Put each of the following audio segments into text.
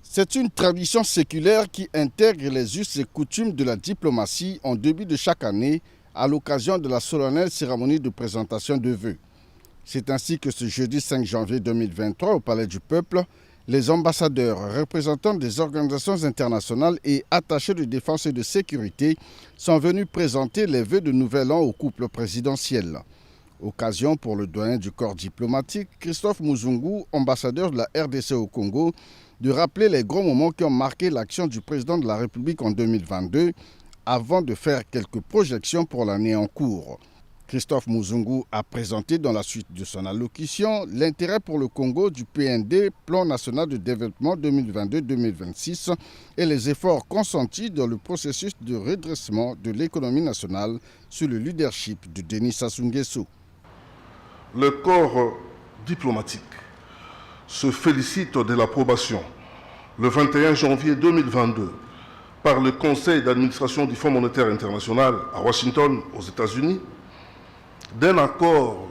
C'est une tradition séculaire qui intègre les us et coutumes de la diplomatie en début de chaque année à l'occasion de la solennelle cérémonie de présentation de vœux. C'est ainsi que ce jeudi 5 janvier 2023 au Palais du Peuple, les ambassadeurs, représentants des organisations internationales et attachés de défense et de sécurité sont venus présenter les vœux de nouvel an au couple présidentiel. Occasion pour le doyen du corps diplomatique, Christophe Muzungu, ambassadeur de la RDC au Congo, de rappeler les gros moments qui ont marqué l'action du président de la République en 2022 avant de faire quelques projections pour l'année en cours. Christophe Muzungu a présenté dans la suite de son allocution l'intérêt pour le Congo du PND, Plan national de développement 2022-2026, et les efforts consentis dans le processus de redressement de l'économie nationale sous le leadership de Denis Sassou Nguesso. Le corps diplomatique se félicite de l'approbation le 21 janvier 2022 par le Conseil d'administration du Fonds monétaire international à Washington, aux États-Unis, d'un accord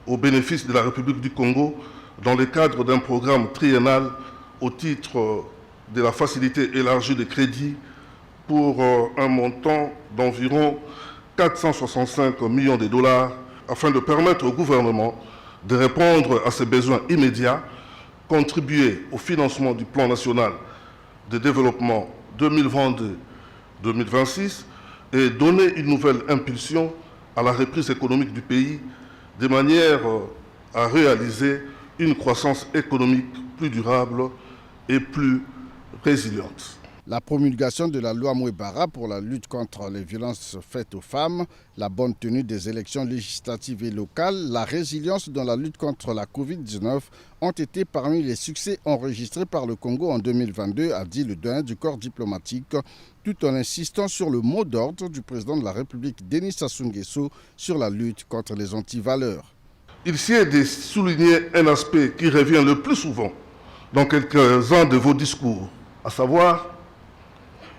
au bénéfice de la République du Congo dans le cadre d'un programme triennal au titre de la facilité élargie de crédit pour un montant d'environ 465 millions de dollars afin de permettre au gouvernement de répondre à ses besoins immédiats, contribuer au financement du plan national de développement 2022-2026 et donner une nouvelle impulsion à la reprise économique du pays de manière à réaliser une croissance économique plus durable et plus résiliente. La promulgation de la loi Mouebara pour la lutte contre les violences faites aux femmes, la bonne tenue des élections législatives et locales, la résilience dans la lutte contre la Covid-19 ont été parmi les succès enregistrés par le Congo en 2022, a dit le doyen du corps diplomatique, tout en insistant sur le mot d'ordre du président de la République, Denis Sassou Nguesso, sur la lutte contre les antivaleurs. Il sied de souligner un aspect qui revient le plus souvent dans quelques-uns de vos discours, à savoir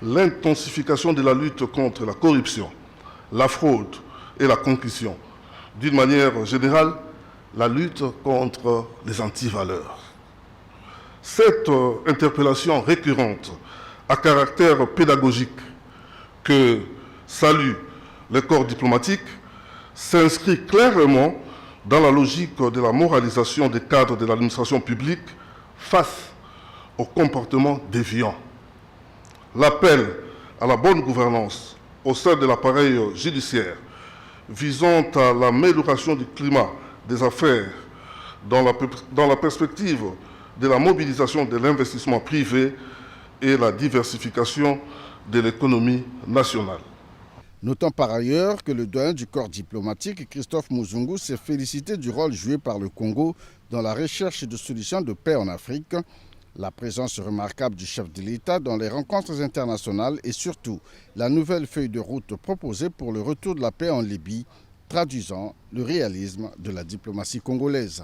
l'intensification de la lutte contre la corruption, la fraude et la concussion. D'une manière générale, la lutte contre les antivaleurs. Cette interpellation récurrente à caractère pédagogique que salue le corps diplomatique s'inscrit clairement dans la logique de la moralisation des cadres de l'administration publique face au comportement déviant. L'appel à la bonne gouvernance au sein de l'appareil judiciaire visant à l'amélioration du climat des affaires dans la perspective de la mobilisation de l'investissement privé et la diversification de l'économie nationale. Notons par ailleurs que le doyen du corps diplomatique, Christophe Muzungu, s'est félicité du rôle joué par le Congo dans la recherche de solutions de paix en Afrique, la présence remarquable du chef de l'État dans les rencontres internationales et surtout la nouvelle feuille de route proposée pour le retour de la paix en Libye, traduisant le réalisme de la diplomatie congolaise.